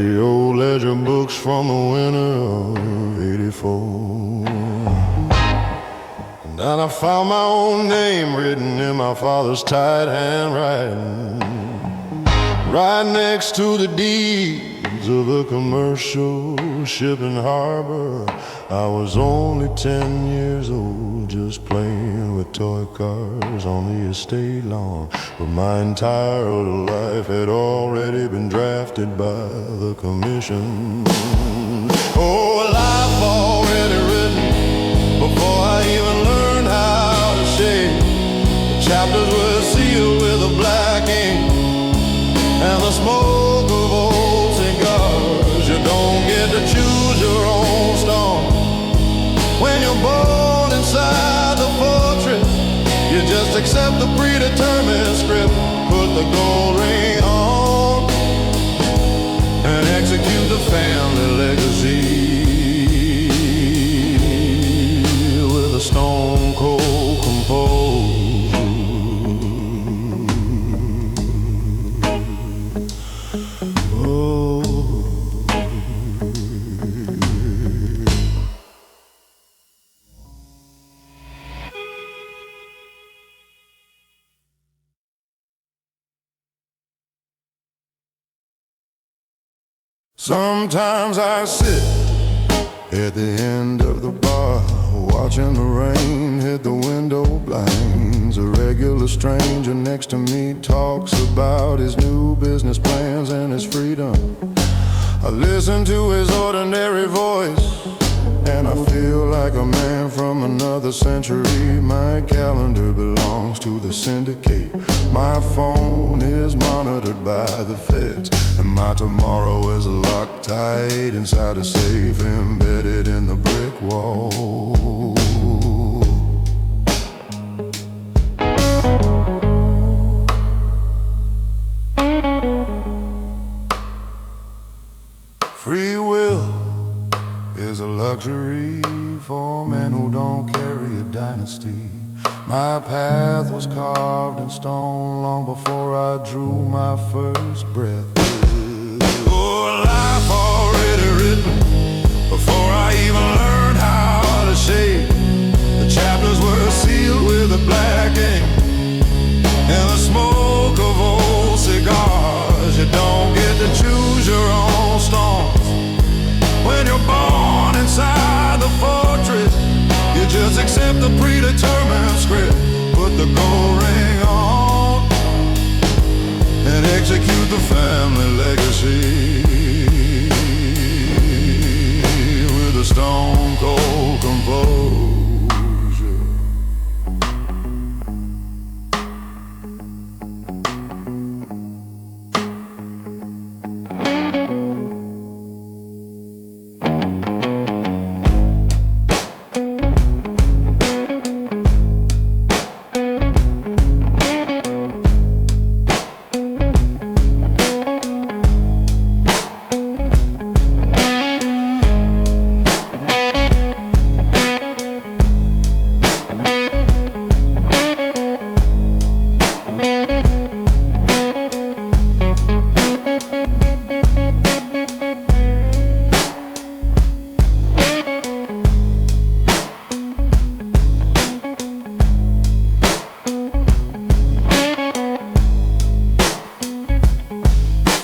the old ledger books from the winter of '84. And then I found my own name written in my father's tight handwriting, right next to the deeds of the commercial shipping harbor. I was only 10 years old, just playing with toy cars on the estate lawn, but my entire life had already been drafted by the commission. Oh, a life already written before I even learned how to shade. The chapters were sealed with a black ink and the smoke of old cigars. You don't get to choose your own storm when you're born inside the fortress. You just accept the predetermined script, put the gold ring on, and execute the family legacy with a stone cold composure. Sometimes I sit at the end of the bar, watching the rain hit the window blinds. A regular stranger next to me talks about his new business plans and his freedom. I listen to his ordinary voice, and I feel like a man from another century. My calendar belongs to the syndicate. My phone is monitored by the feds, and my tomorrow is locked tight inside a safe embedded in the brick wall. Free will is a luxury for men who don't carry a dynasty. My path was carved in stone long before I drew my first breath. Oh, a life already written before I even learned how to shade. The chapters were sealed with a black ink and the smoke of old cigars. You don't get to choose your own storms when you're born inside the fortress. You just accept the predetermined script, put the gold ring on, and execute the family legacy with a stone cold composure.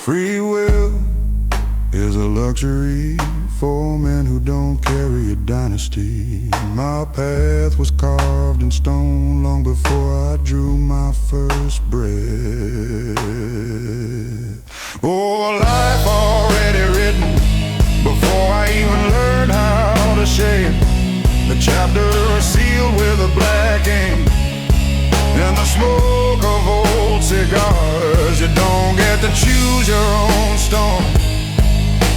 Free will is a luxury for men who don't carry a dynasty. My path was carved in stone long before I drew my first breath. Oh, a life already written before I even learned how to shade. The chapters sealed with a black ink and the smoke of old cigars. You don't get to choose your own storm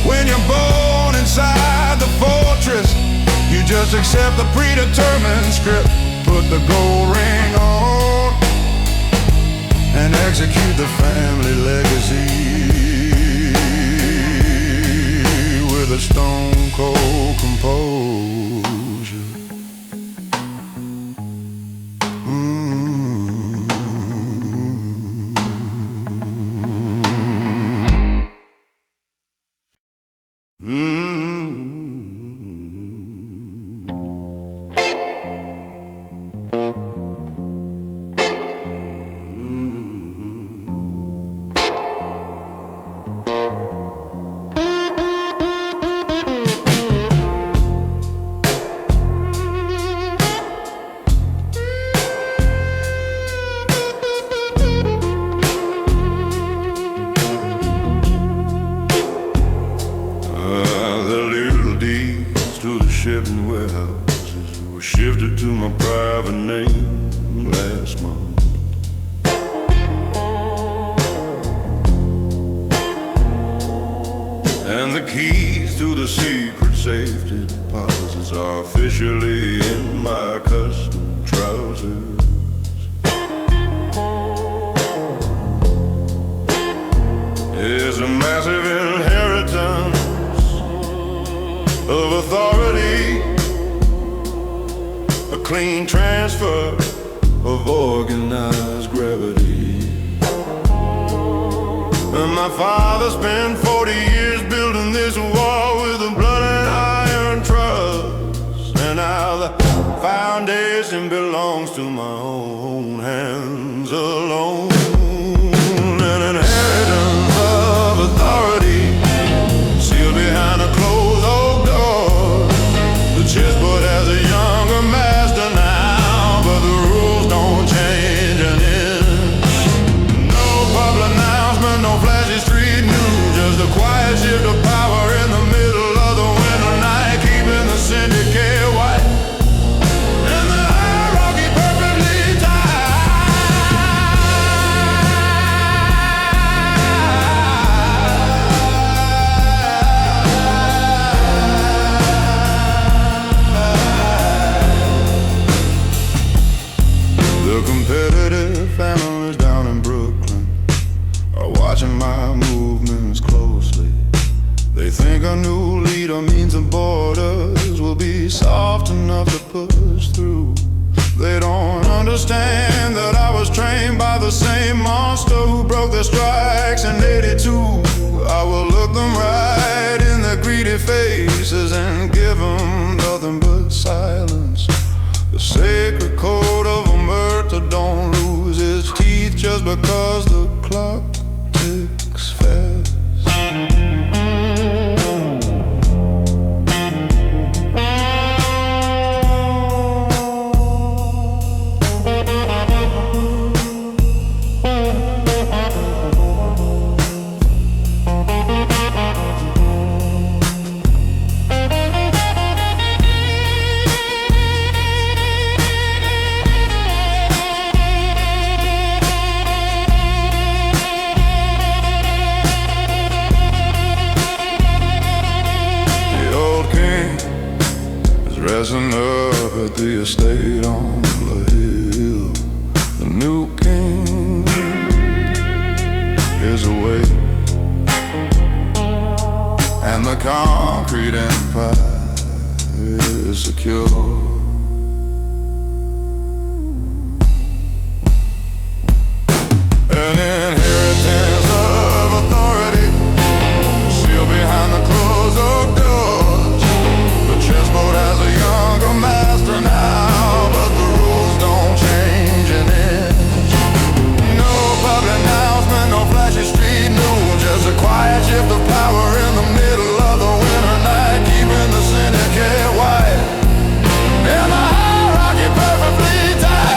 when you're born inside the fortress. You just accept the predetermined script, put the gold ring on, and execute the family legacy with a stone cold composure. shipping warehouses were shifted to my private name last month. And the keys to the secret safety deposits are officially in my custom trousers. It's a massive inheritance of authority, a clean transfer of organized gravity. And my father spent 40 years building this wall with a blood and iron trust. And now the foundation belongs to my own hands alone. An inheritance of authority sealed behind a closed oak door. The chessboard has a younger master now, but the rules don't change an inch. No public announcement, no flashy street news, just a quiet shift of power in the middle of the winter night, keeping the syndicate white and the hierarchy perfectly tied. The competitive families down in Brooklyn are watching my movements closely. They think a new leader means the borders will be soft enough to push through. They don't understand that I was trained by the same monster who broke the strikes in '82. I will look them right in their greedy faces and give them nothing but silence. The sacred code of Immerse don't lose its teeth just because the clock ticks fast. Dressing up at the estate on the hill. The new king is away, and the concrete empire is secure. An inheritance of authority sealed behind the closed oak doors. The chessboard has a younger master now, but the rules don't change an inch. No public announcement, no flashy street news, just a quiet shift of power in the middle of the winter night, keeping the syndicate white and the hierarchy perfectly tied.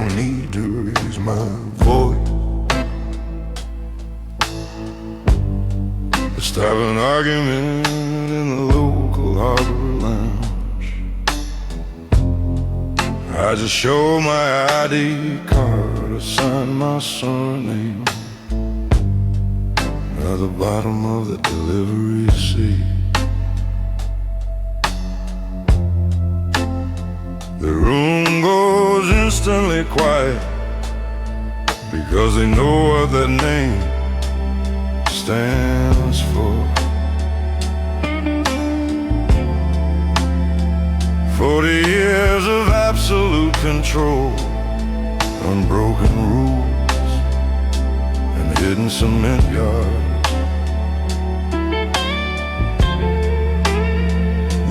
don't need to raise my voice. Let's start an argument in the local harbor lounge. I just show my ID card, I sign my surname at the bottom of the delivery seat. The room goes instantly quiet because they know what that name stands for. 40 years of absolute control, unbroken rules, and hidden cement yards.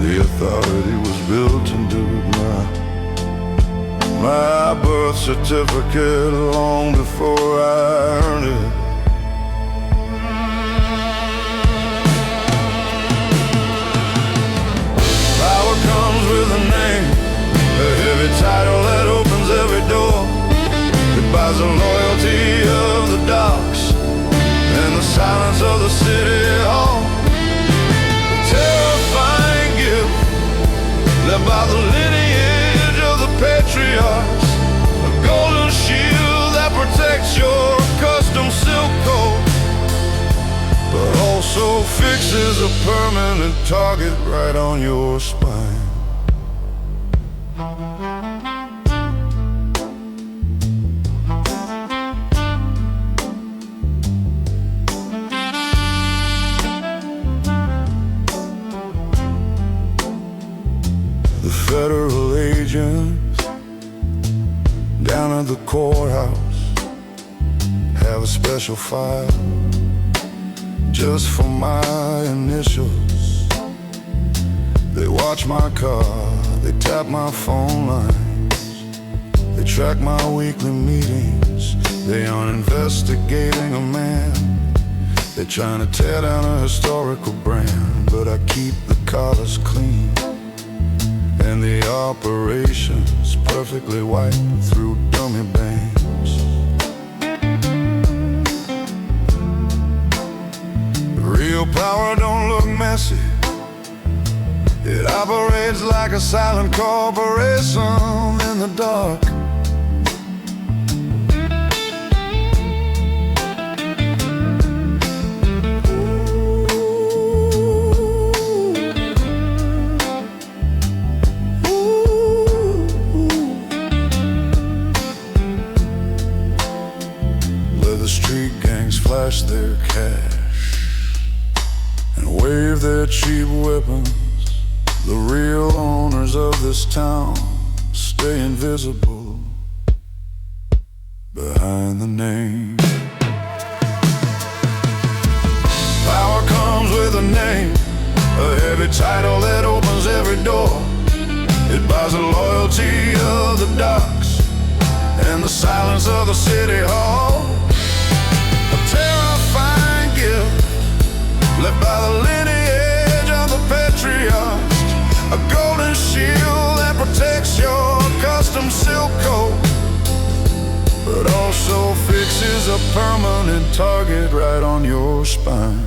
The authority was built into my birth certificate long before I earned it. Power comes with a name, a heavy title that opens every door. It buys the loyalty of the docks and the silence of the city hall. A terrifying gift led by the lineage of the patriarchs, a golden shield that protects your custom silk coat, but also fixes a permanent target right on your spine. The federal agents down at the courthouse have a special file just for my initials. They watch my car, they tap my phone lines, they track my weekly meetings. They aren't investigating a man, they're trying to tear down a historical brand. But I keep the collars clean and the operations perfectly white through dummy banks. Real power don't look messy, it operates like a silent corporation in the dark. Street gangs flash their cash and wave their cheap weapons. The real owners of this town stay invisible behind the name. Power comes with a name, a heavy title that opens every door. It buys the loyalty of the docks and the silence of the city hall. Terrifying gift left by the lineage of the patriarchs, a golden shield that protects your custom silk coat, but also fixes a permanent target right on your spine.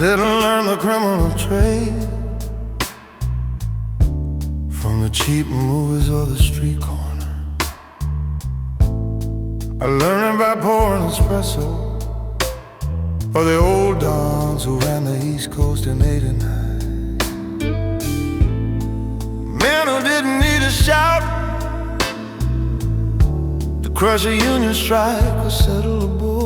didn't learn the criminal trade from the cheap movies or the street corner. I learned it by pouring espresso for the old dons who ran the East Coast in '89. Men who didn't need a shout to crush a union strike or settle a war.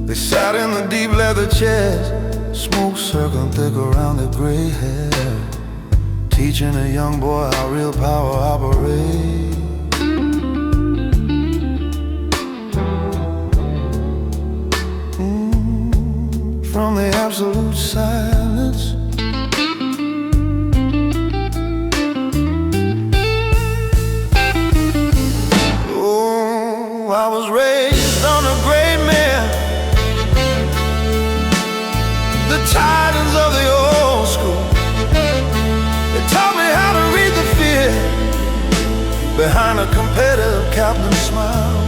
They sat in the deep leather chairs, smoke circling thick around their gray hair, teaching a young boy how real power operates. From the absolute silence, oh, I was raised on a great man, the titans of the old school. They taught me how to read the fear behind a competitive captain's smile,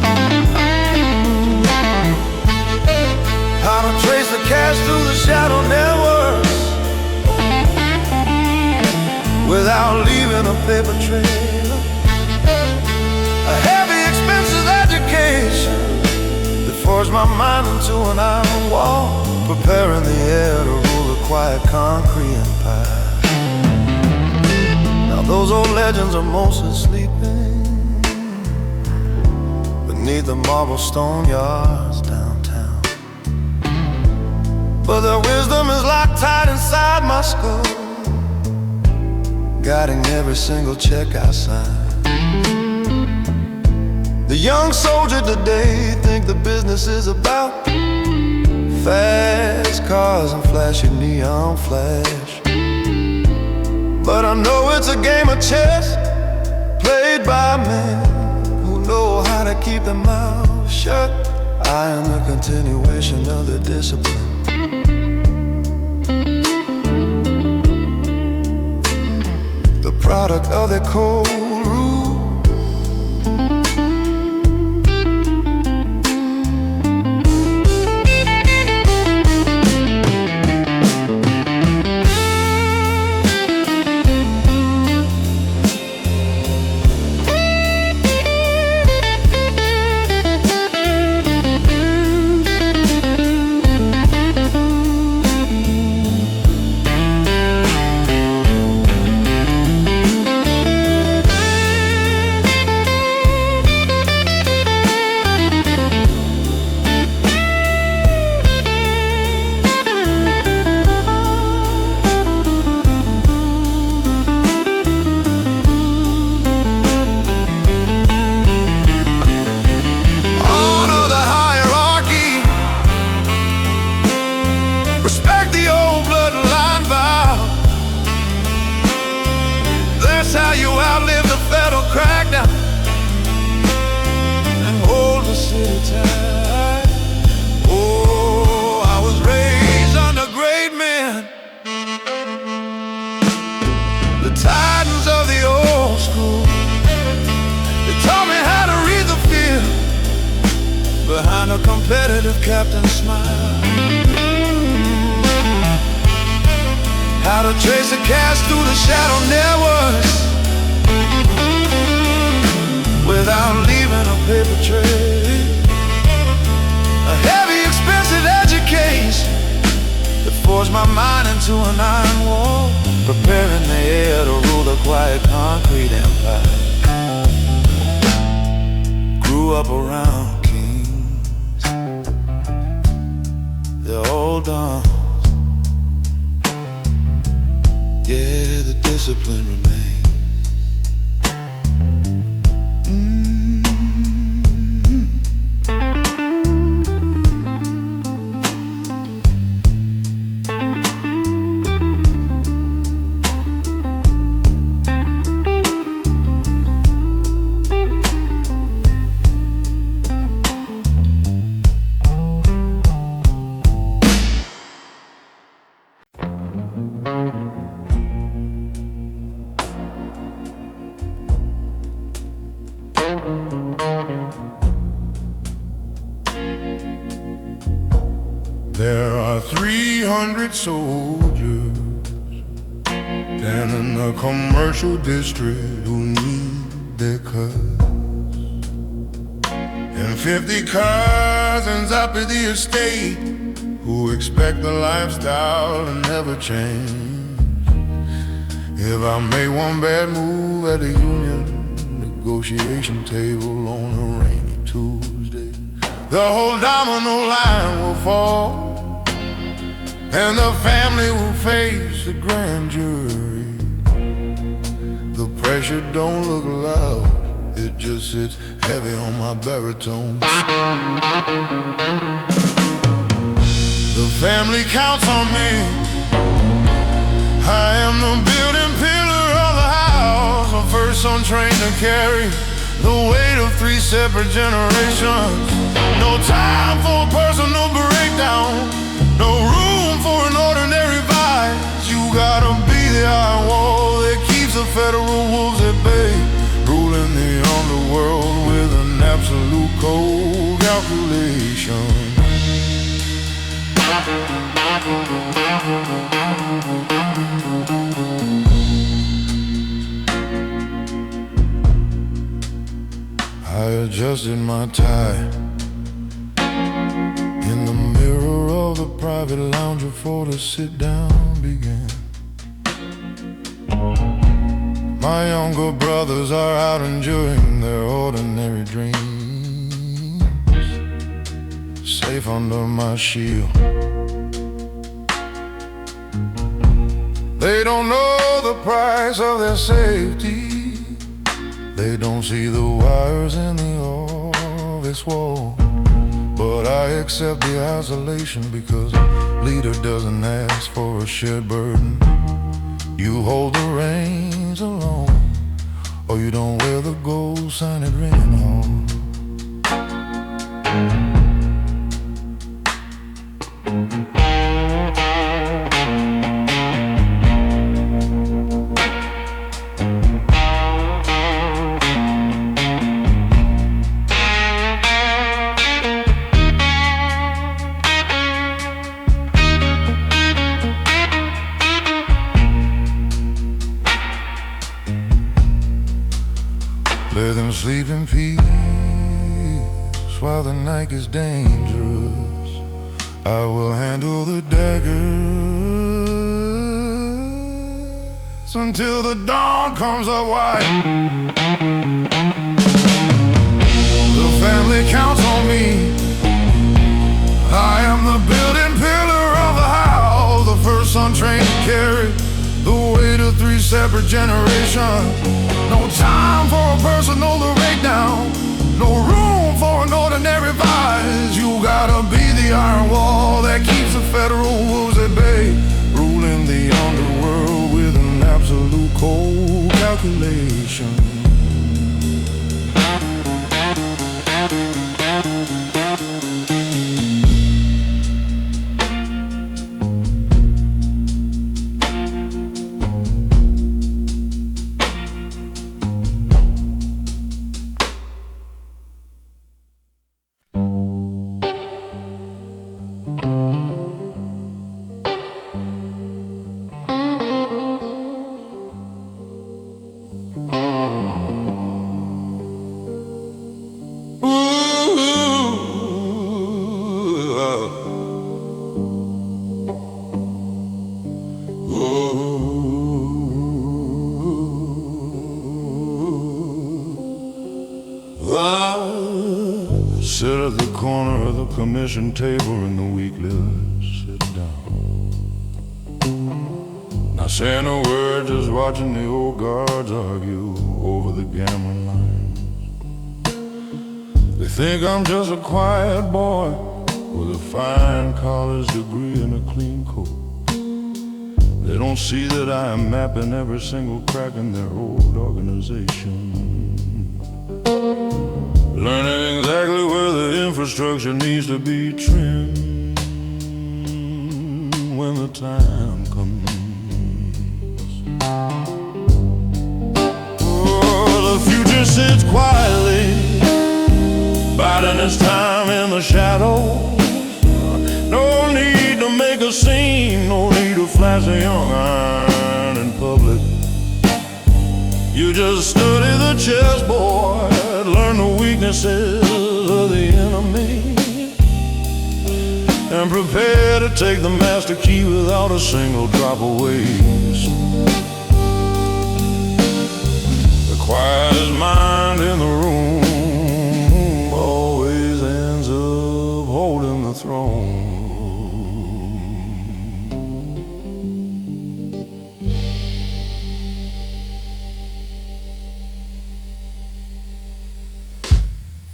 how to trace the cash through the shadow networks without leaving a paper trail. A heavy, expensive education that forged my mind into an iron wall, preparing the air to rule a quiet concrete empire. Now those old legends are mostly sleeping beneath the marble stone yards downtown, but their wisdom is locked tight inside my skull, guiding every single check I sign. The young soldier today think the business is about fast cars and flashy neon flash, but I know it's a game of chess played by men who know how to keep their mouths shut. I am the continuation of the discipline, the product of their cold rule. Behind a competitive captain's smile, how to trace the cash through the shadow networks without leaving a paper trail. A heavy, expensive education that forged my mind into an iron wall, preparing the air to rule the quiet concrete empire. Grew up around the old dons, yeah, the discipline remains. There are 300 soldiers down in the commercial district who need their cuts, and 50 cousins up at the estate who expect the lifestyle to never change. If I make one bad move at the union negotiation table on a rainy Tuesday, the whole domino line will fall, and the family will face the grand jury. The pressure don't look loud, it just sits heavy on my baritone. The family counts on me. I am the building pillar of the house, the first son trained to carry the weight of 3 separate generations. No time for a personal breakdown, no room for an ordinary vice. You gotta be the iron wall that keeps the federal wolves at bay, ruling the underworld with an absolute cold calculation. I adjusted my tie in the mirror of the private lounge before the sit-down began. My younger brothers are out enjoying their ordinary dreams, safe under my shield. They don't know the price of their safety. They don't see the wires in the office wall. But I accept the isolation because a leader doesn't ask for a shared burden. You hold the reins alone, or you don't wear the gold-sided ring at all. Let them sleep in peace while the night is dangerous. I will handle the daggers until the dawn comes up white. The family counts on me. I am the building pillar of the house, the first son trained to carry the weight of 3 separate generations. No time for a personal breakdown, no room for an ordinary vice. You gotta be the iron wall that keeps the federal wolves at bay, ruling the underworld with an absolute cold calculation. Sit at the corner of the commission table in the weekly sit down. Not saying a word, just watching the old guards argue over the gambling lines. They think I'm just a quiet boy with a fine college degree and a clean coat. They don't see that I am mapping every single crack in their old organization, learning exactly where the infrastructure needs to be trimmed when the time comes. Oh, the future sits quietly, biding its time in the shadows. No need scene, no need to flash a young iron in public. You just study the chessboard, learn the weaknesses of the enemy, and prepare to take the master key without a single drop of waste. The quietest mind in the room always ends up holding the throne.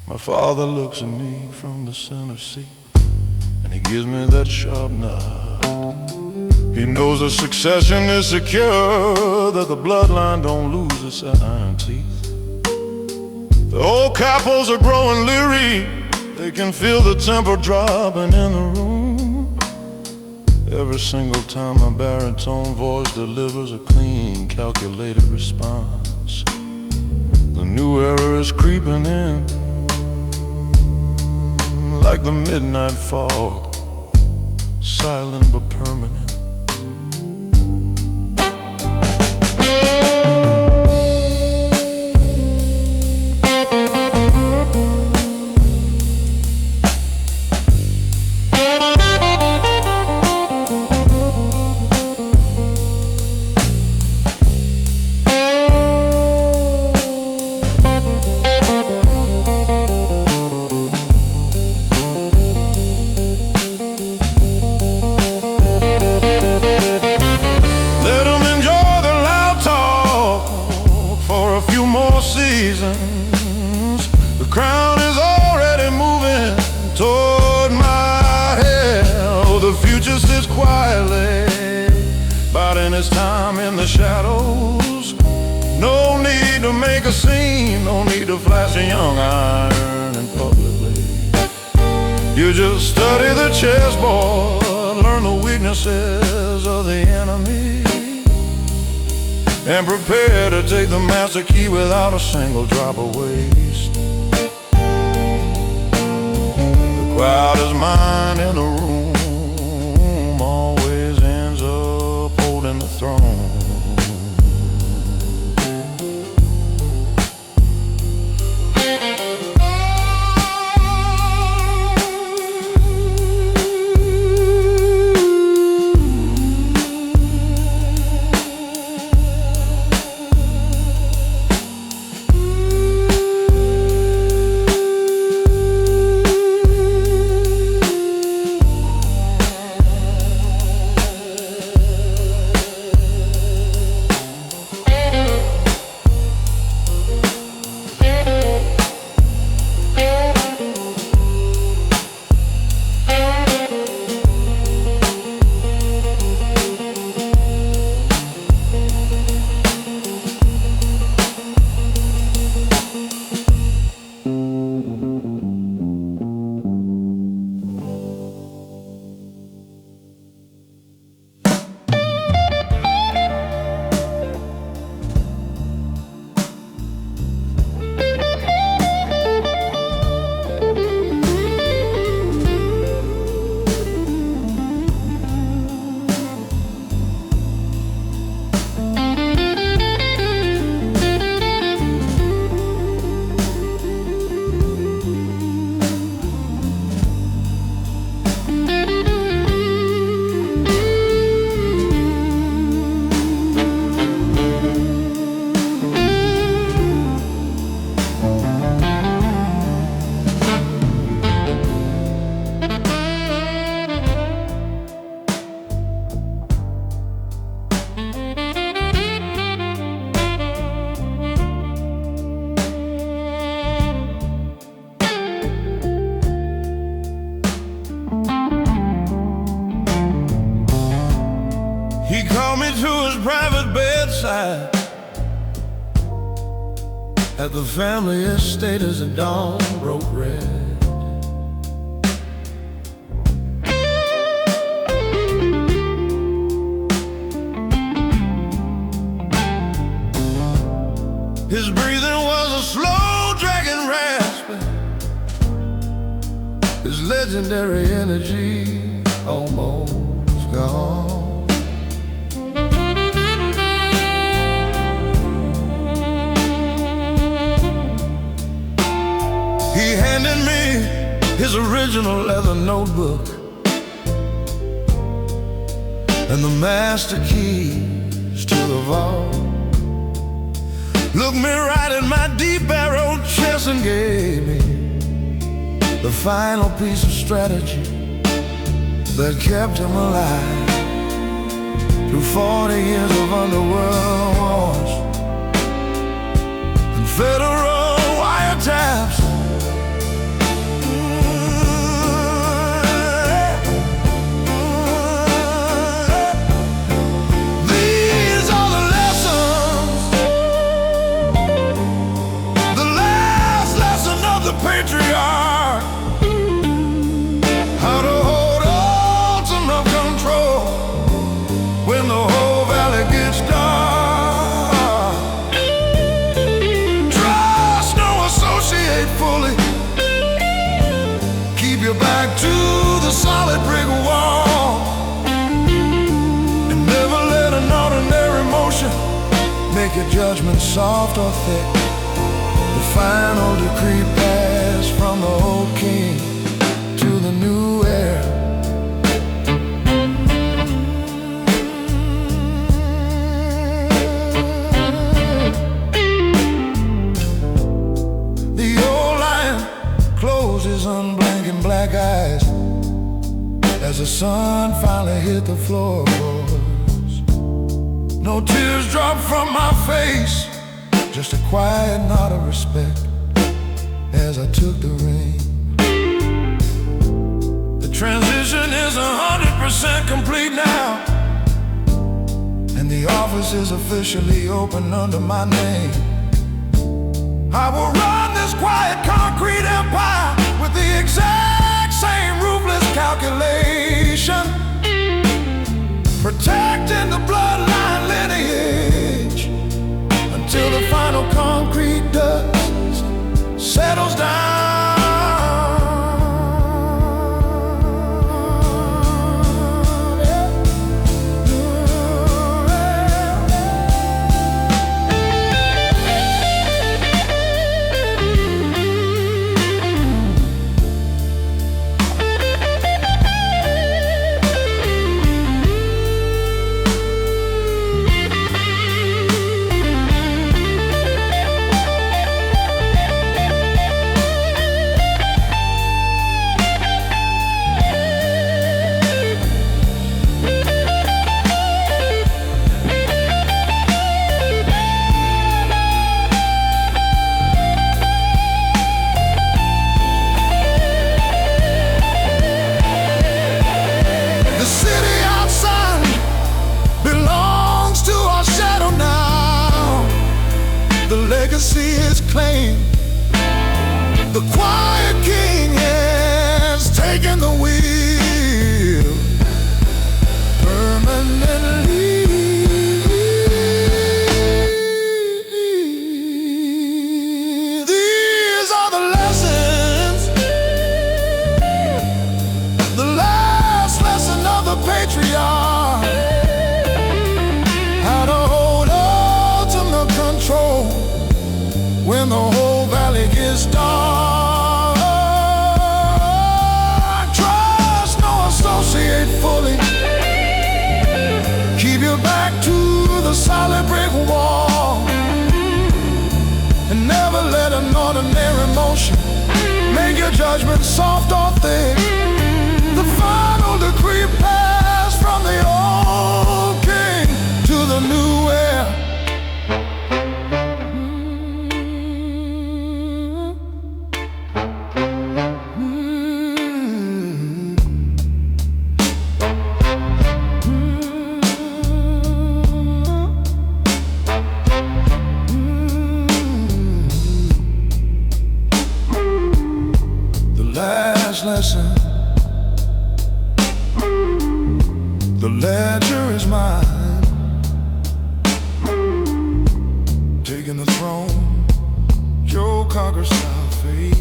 My father looks at me from the center seat, and he gives me that sharp nod. He knows the succession is secure, that the bloodline don't lose its iron teeth. The old capos are growing leery, they can feel the temper dropping in the room. Every single time my baritone voice delivers a clean, calculated response. The new era is creeping in, like the midnight fog, silent but permanent. The crown is already moving toward my head. Oh, the future sits quietly, biding its time in the shadows. No need to make a scene, no need to flash a young iron in publicly. You just study the chessboard, learn the weaknesses of the enemy, and prepare to take the master key without a single drop of waste. The quietest mind in the room always ends up holding the throne. He called me to his private bedside at the family estate as the dawn broke red. His breathing was a slow dragging rasping, his legendary energy almost song. He handed me his original leather notebook and the master keys to the vault. Looked me right in my deep barreled chest and gave me the final piece of strategy that kept him alive through 40 years of underworld wars and federal wiretaps. Patriarch, how to hold ultimate control when the whole valley gets dark. Trust no associate fully. Keep your back to the solid brick wall, and never let an ordinary emotion make your judgment soft or thick. The final decree passed from the old king to the new heir. The old lion closed his unblinking black eyes as the sun finally hit the floorboards. No tears dropped from my face, just a quiet nod of respect as I took the reins. The transition is 100% complete now, and the office is officially open under my name. I will run this quiet concrete empire with the exact same ruthless calculation, protecting the bloodline lineage till the final concrete dust settles down. Legacy is claimed. The quiet king has taken the wheel permanently. These are the lessons, the last lesson of the patriarch, how to hold ultimate control when the whole valley gets dark. Trust no associate fully. Keep your back to the solid brick wall, and never let an ordinary emotion make your judgment soft or thick. The final decree passed from the old king to the new heir. Lesson. The ledger is mine, taking the throne, Joe Conquer style fate.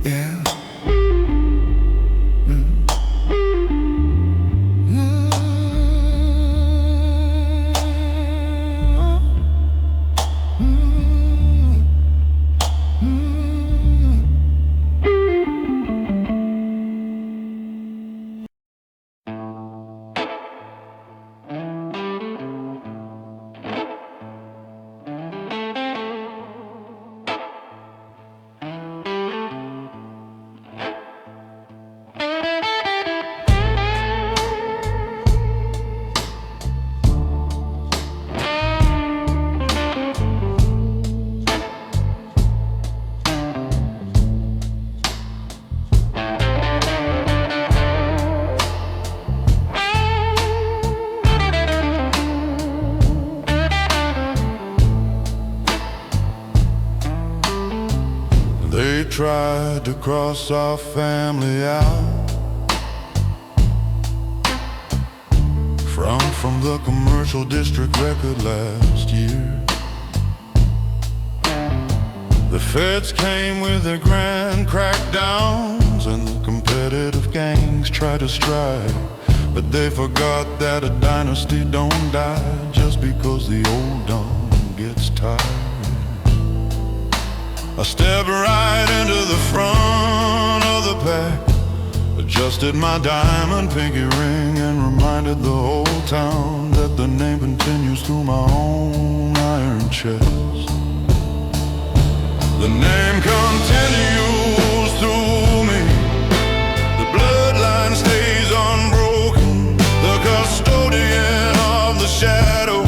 Yeah. tried to cross our family out. From the commercial district record last year. The feds came with their grand crackdowns, and the competitive gangs tried to strike. But they forgot that a dynasty don't die just because the old dawn gets tired. I stepped right into the front of the pack, adjusted my diamond pinky ring, and reminded the whole town that the name continues through my own iron chest. The name continues through me. The bloodline stays unbroken. The custodian of the shadow,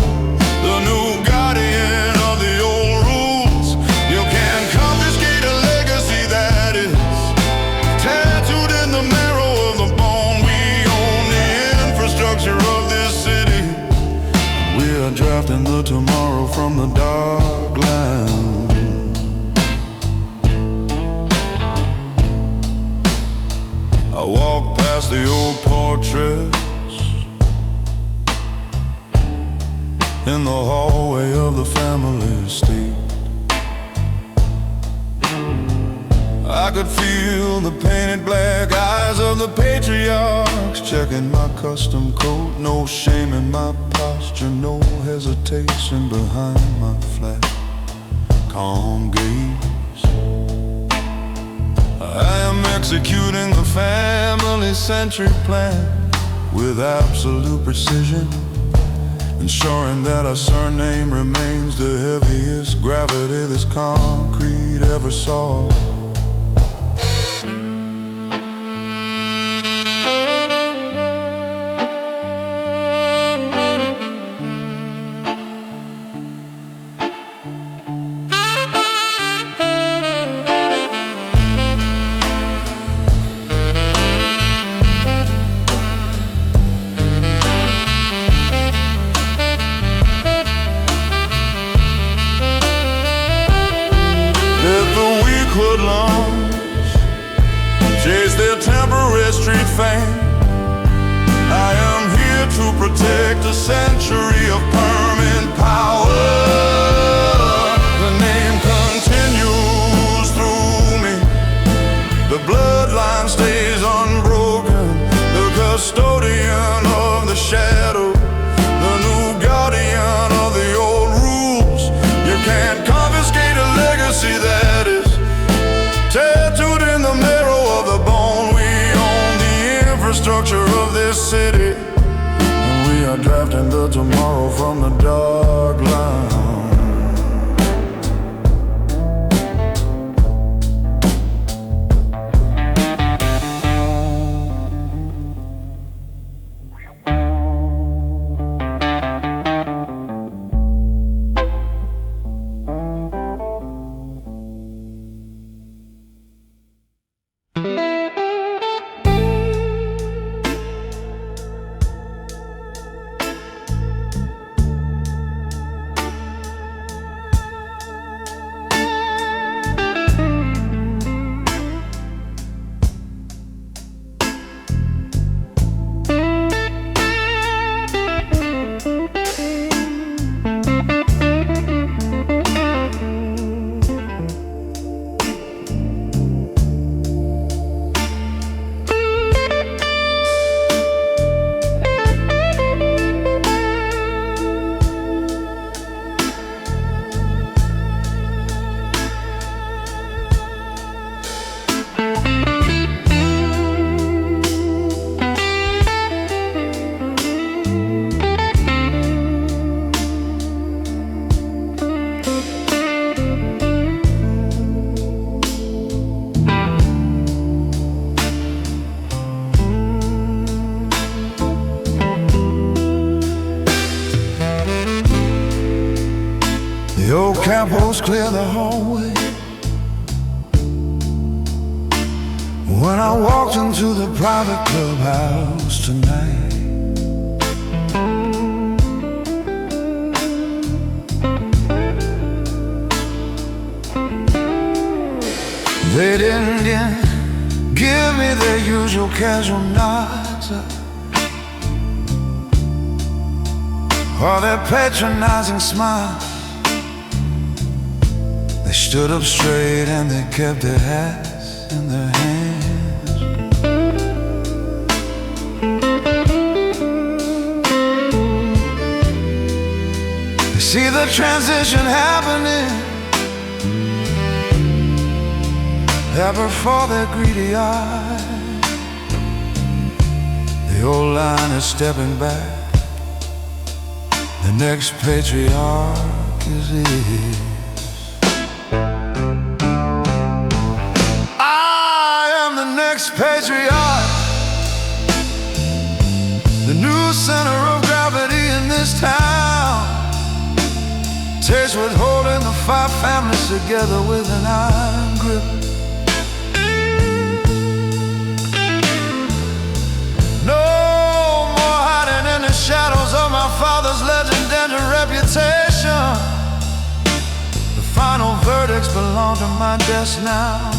the new guardian of the old rules. You can't confiscate a legacy that is tattooed in the marrow of the bone. We own the infrastructure of this city. We are drafting the tomorrow from the dark land. I walk past the old portraits in the hallway of the family estate. I could feel the painted black eyes of the patriarchs checking my custom coat. No shame in my posture, no hesitation behind my flat, calm gaze. I am executing the family-centric plan with absolute precision, ensuring that our surname remains the heaviest gravity this concrete ever saw. Hoodlums chase their temporary street fame. I am here to protect a century of permanent power. The name continues through me. The bloodline stays unbroken. The custodian of the shadow, the new guardian of the old rules. You can't confiscate a legacy that is tattooed in the marrow of the bone. We own the infrastructure of this city, and we are drafting the tomorrow from the dark line. The old capos clear the hallway. When I walked into the private clubhouse tonight, They didn't give me their usual casual nods or their patronizing smiles. They stood up straight and they kept their hats in their hands. They see the transition happening ever for their greedy eyes. The old line is stepping back. The next patriarch is his. I am the next patriarch, the new center of gravity in this town. Taste with holding the 5 families together with an iron grip. Shadows of my father's legendary reputation. The final verdicts belong to my desk now.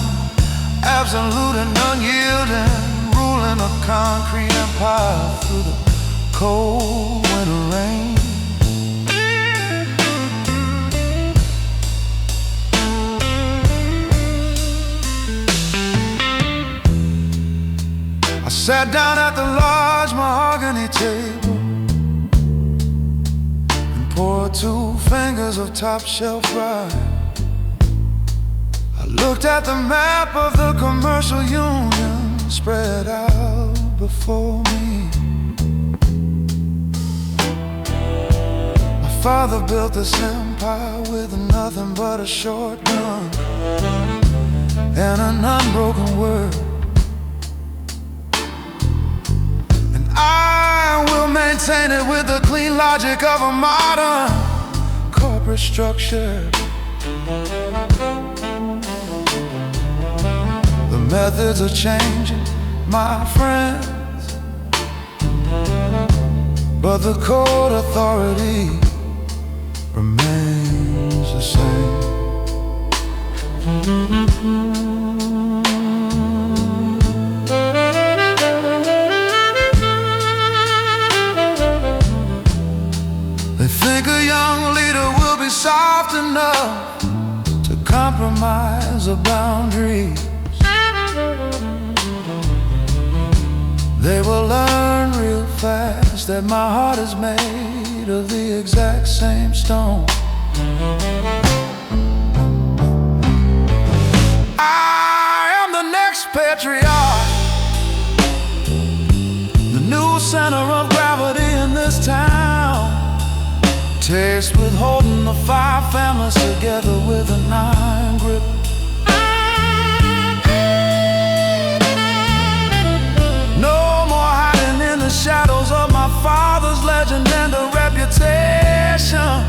Absolute and unyielding, ruling a concrete empire through the cold winter rain. I sat down at the large mahogany table, poured 2 fingers of top shelf rye. I looked at the map of the commercial union spread out before me. My father built this empire with nothing but a shotgun and an unbroken word. And I will maintain it with the clean logic of a modern corporate structure. The methods are changing, my friends, but the core authority remains the same. They think a young leader will be soft enough to compromise the boundaries. They will learn real fast that my heart is made of the exact same stone. I am the next patriarch, the new center of gravity in this town. Taste with holding the 5 families together with an iron grip. No more hiding in the shadows of my father's legend and a reputation.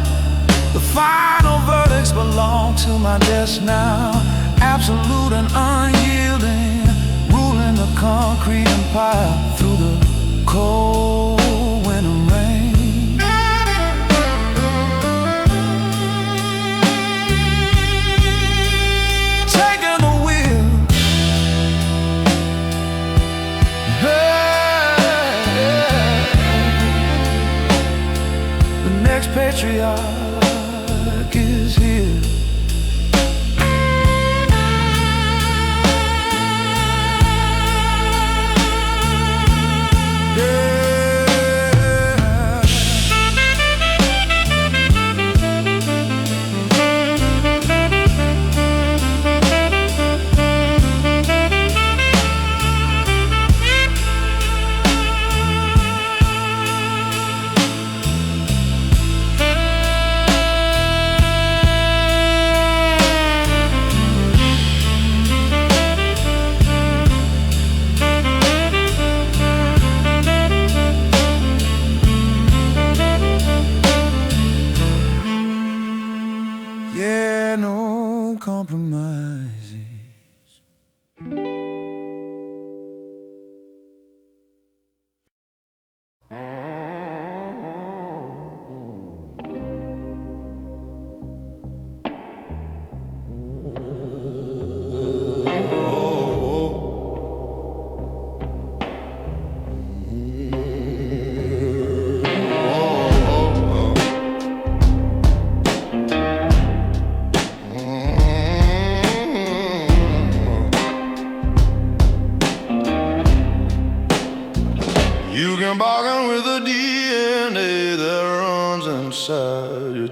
The final verdicts belong to my desk now. Absolute and unyielding, ruling the concrete empire through the cold winter rain. Patriarch is here.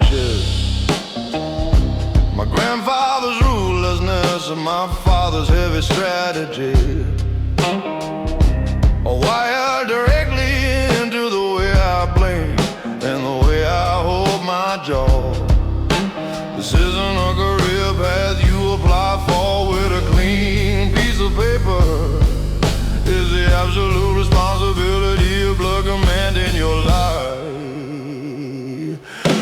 branches. My grandfather's ruthlessness and my father's heavy strategy are wired directly into the way I blink and the way I hold my jaw. This isn't a career path you apply for with a clean piece of paper. It's the absolute responsibility of blood commanding your life.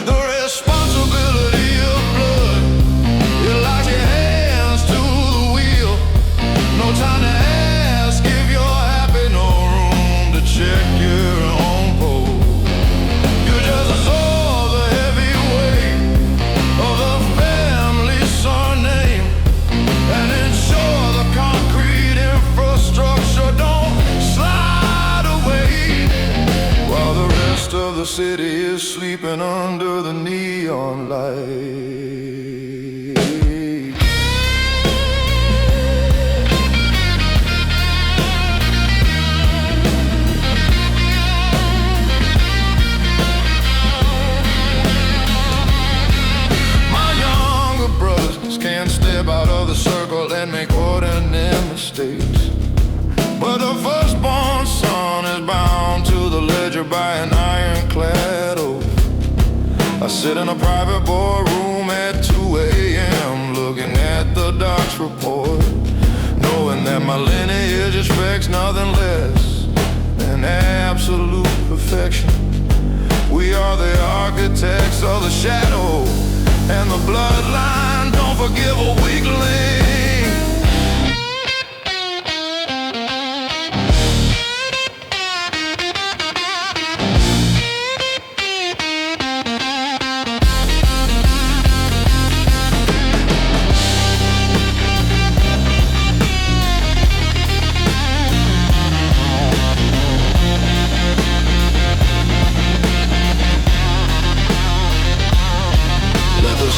The responsibility of blood, it locks your hands to the wheel. No time to ask if you're happy, no room to check your own pulse. You just absorb the heavy weight of the family surname and ensure the concrete infrastructure don't slide away while the rest of the city is sleeping under the neon light. Can't step out of the circle and make ordinary mistakes. But the firstborn son is bound to the ledger by an ironclad oath. I sit in a private boardroom at 2 a.m. looking at the doc's report, knowing that my lineage expects nothing less than absolute perfection. We are the architects of the shadow and the bloodline don't forgive a weakling.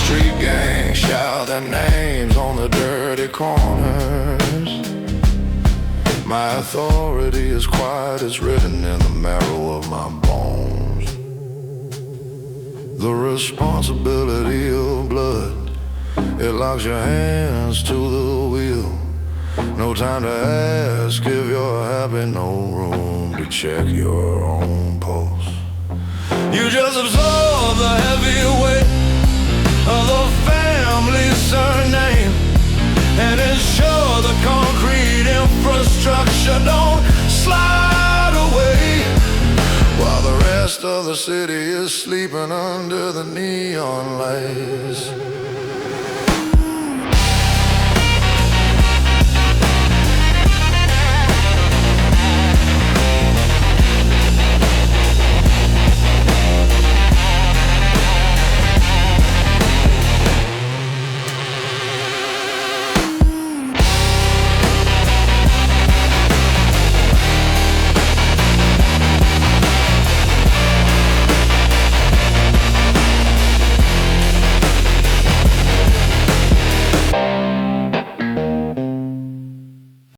Street gang shout their names on the dirty corners. My authority is quiet, it's written in the marrow of my bones. The responsibility of blood, it locks your hands to the wheel. No time to ask if you're happy, no room to check your own pulse. You just absorb the heavy weight of the family surname and ensure the concrete infrastructure don't slide away while the rest of the city is sleeping under the neon lights.